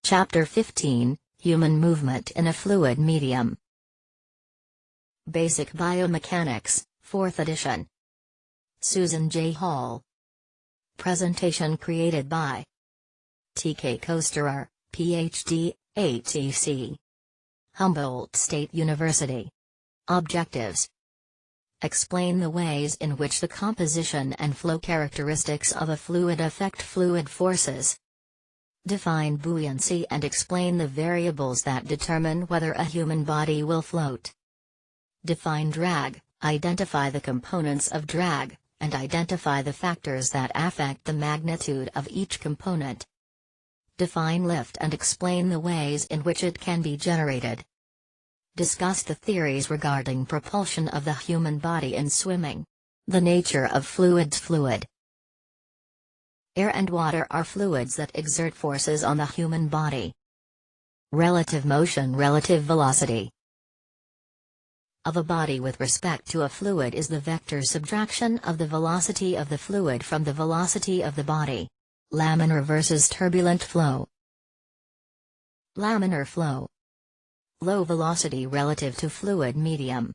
Chapter 15, Human Movement in a Fluid Medium. Basic Biomechanics, 4th edition. Susan J. Hall. Presentation created by T.K. Kosterer, Ph.D., HEC. Humboldt State University. Objectives. Explain the ways in which the composition and flow characteristics of a fluid affect fluid forces. Define buoyancy and explain the variables that determine whether a human body will float. Define drag, identify the components of drag, and identify the factors that affect the magnitude of each component. Define lift and explain the ways in which it can be generated. Discuss the theories regarding propulsion of the human body in swimming. The nature of fluid. Air and water are fluids that exert forces on the human body. Relative motion, relative velocity of a body with respect to a fluid is the vector subtraction of the velocity of the fluid from the velocity of the body. Laminar versus turbulent flow. Laminar flow. Low velocity relative to fluid medium.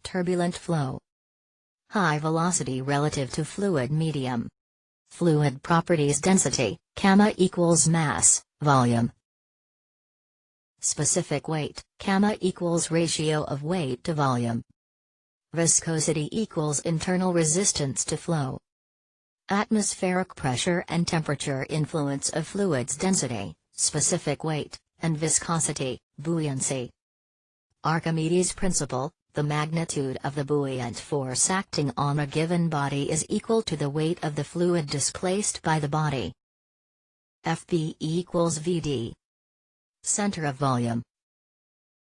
Turbulent flow. High velocity relative to fluid medium. Fluid properties: density, gamma equals mass, volume. Specific weight, gamma equals ratio of weight to volume. Viscosity equals internal resistance to flow. Atmospheric pressure and temperature influence of fluid's density, specific weight, and viscosity, buoyancy. Archimedes' principle: the magnitude of the buoyant force acting on a given body is equal to the weight of the fluid displaced by the body. Fb equals Vd. Center of volume.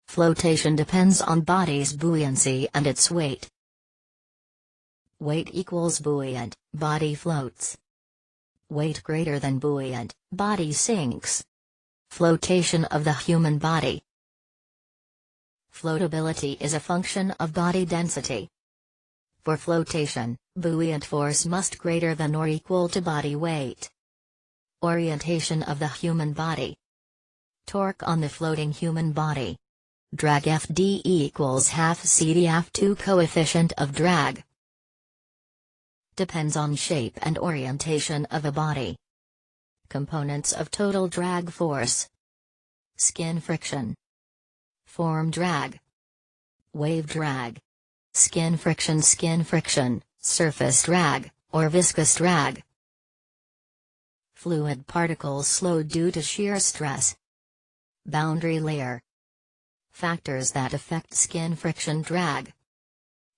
Flotation depends on body's buoyancy and its weight. Weight equals buoyant, body floats. Weight greater than buoyant, body sinks. Flotation of the human body. Floatability is a function of body density. For flotation, buoyant force must greater than or equal to body weight. Orientation of the human body. Torque on the floating human body. Drag Fd equals half CdF2 coefficient of drag. Depends on shape and orientation of a body. Components of total drag force. Skin friction. Form drag. Wave drag. Skin friction, surface drag, or viscous drag. Fluid particles slowed due to shear stress. Boundary layer. Factors that affect skin friction drag.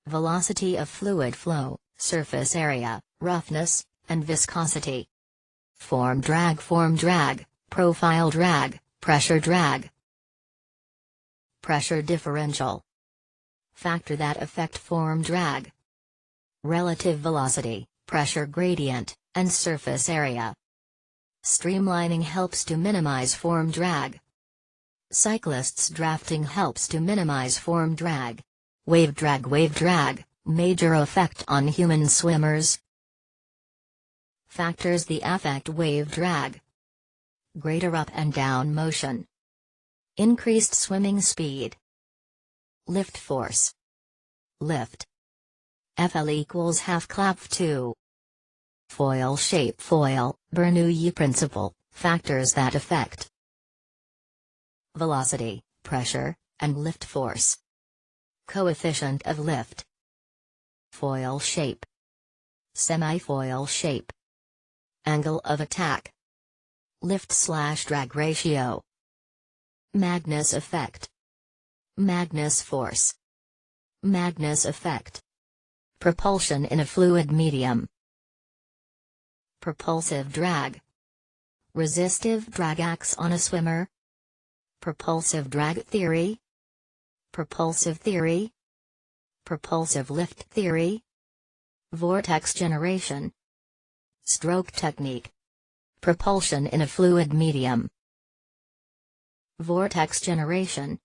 Velocity of fluid flow, surface area, roughness, and viscosity. Form drag, profile drag, pressure drag. Pressure differential. Factor that affect form drag. Relative velocity, pressure gradient, and surface area. Streamlining helps to minimize form drag. Cyclists drafting helps to minimize form drag. Wave drag, major effect on human swimmers. Factors that affect wave drag. Greater up and down motion. Increased swimming speed. Lift force. Lift. FL equals half CLAP2. Foil shape, Bernoulli principle, factors that affect velocity, pressure, and lift force. Coefficient of lift. Foil shape. Semi-foil shape. Angle of attack. Lift/drag ratio. Magnus effect. Magnus force. Magnus effect. Propulsion in a fluid medium. Propulsive drag. Resistive drag acts on a swimmer. Propulsive drag theory. Propulsive theory. Propulsive lift theory. Vortex generation. Stroke technique. Propulsion in a fluid medium. Vortex generation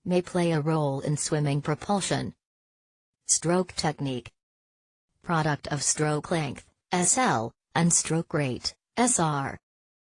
may play a role in swimming propulsion. Stroke technique. Product of stroke length, SL, and stroke rate, SR.